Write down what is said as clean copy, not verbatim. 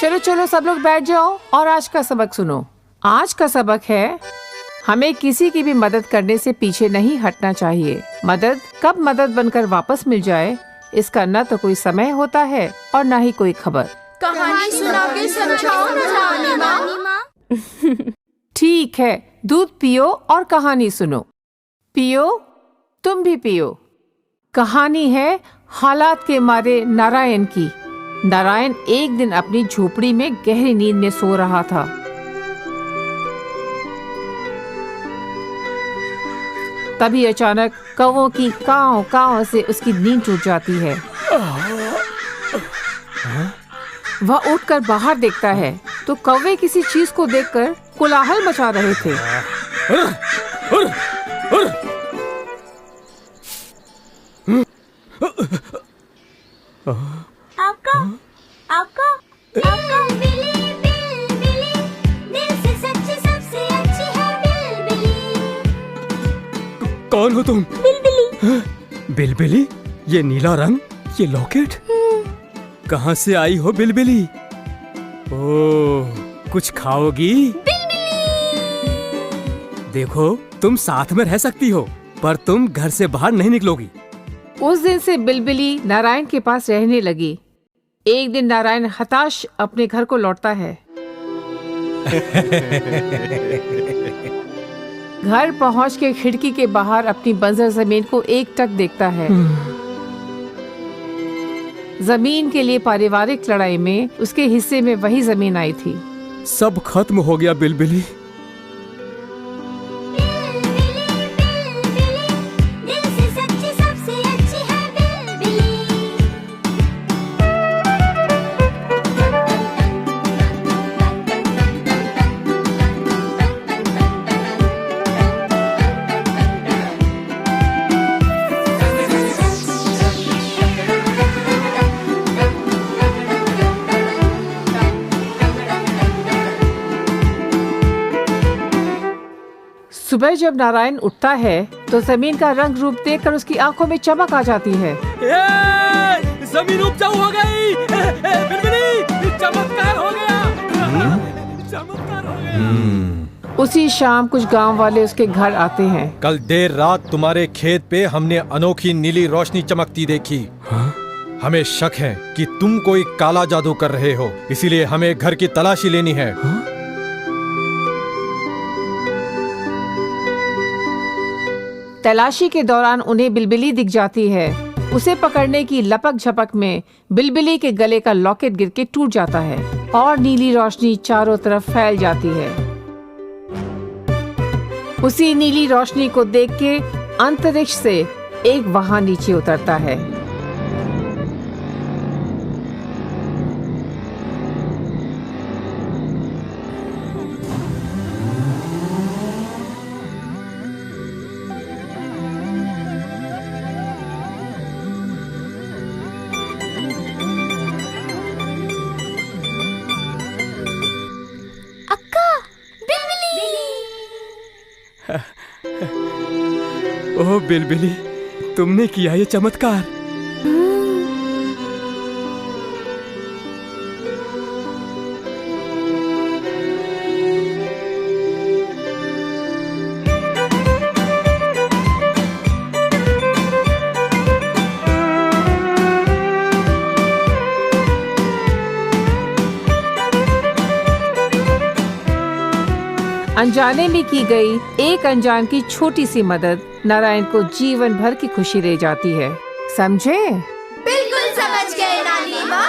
चलो चलो सब लोग बैठ जाओ और आज का सबक सुनो। आज का सबक है हमें किसी की भी मदद करने से पीछे नहीं हटना चाहिए। मदद कब मदद बनकर वापस मिल जाए इसका न तो कोई समय होता है और न ही कोई खबर। कहानी सुना के समझाओ ना नानी माँ। ठीक है, दूध पियो और कहानी सुनो। पियो, तुम भी पियो। कहानी है हालात के मारे नारायण की। नारायण एक दिन अपनी झोपड़ी में गहरी नींद में सो रहा था। तभी अचानक कौवों की काव काव से उसकी नींद टूट जाती है। वह उठकर बाहर देखता है तो कौवे किसी चीज को देखकर कोलाहल मचा रहे थे। आपका आपका आपका बिली बिल बिली दिल से सच्ची सबसे अच्छी है बिल बिली। कौन हो तुम? बिलबिली। बिलबिली? ये नीला रंग, ये लॉकेट कहाँ से आई हो बिलबिली? ओह, कुछ खाओगी? देखो, तुम साथ में रह सकती हो पर तुम घर से बाहर नहीं निकलोगी। उस दिन से बिलबिली नारायण के पास रहने लगी। एक दिन नारायण हताश अपने घर को लौटता है। घर पहुंच के खिड़की के बाहर अपनी बंजर जमीन को एकटक देखता है। जमीन के लिए पारिवारिक लड़ाई में उसके हिस्से में वही जमीन आई थी। सब खत्म हो गया बिलबिली। दिल से सच्ची सबसे अच्छी है बिलबिली। सुबह जब नारायण उठता है तो जमीन का रंग रूप देखकर उसकी आंखों में चमक आ जाती है। जमीन उपजाऊ हो गई। बिलबिली, चमत्कार हो गया। चमत्कार हो गया। उसी शाम कुछ गांव वाले उसके घर आते हैं। कल देर रात तुम्हारे खेत पे हमने अनोखी नीली रोशनी चमकती देखी। हमें शक है कि तुम कोई काला जादू कर रहे हो, इसीलिए हमें घर की तलाशी लेनी है। तलाशी के दौरान उन्हें बिलबिली दिख जाती है। उसे पकड़ने की लपक झपक में बिलबिली के गले का लॉकेट गिर के टूट जाता है और नीली रोशनी चारों तरफ फैल जाती है। उसी नीली रोशनी को देख के अंतरिक्ष से एक वाहन नीचे उतरता है। ओह बिलबिली, तुमने किया ये चमत्कार। अनजाने में की गई एक अनजान की छोटी सी मदद नारायण को जीवन भर की खुशी दे जाती है। समझे? बिल्कुल समझ गए नानी माँ।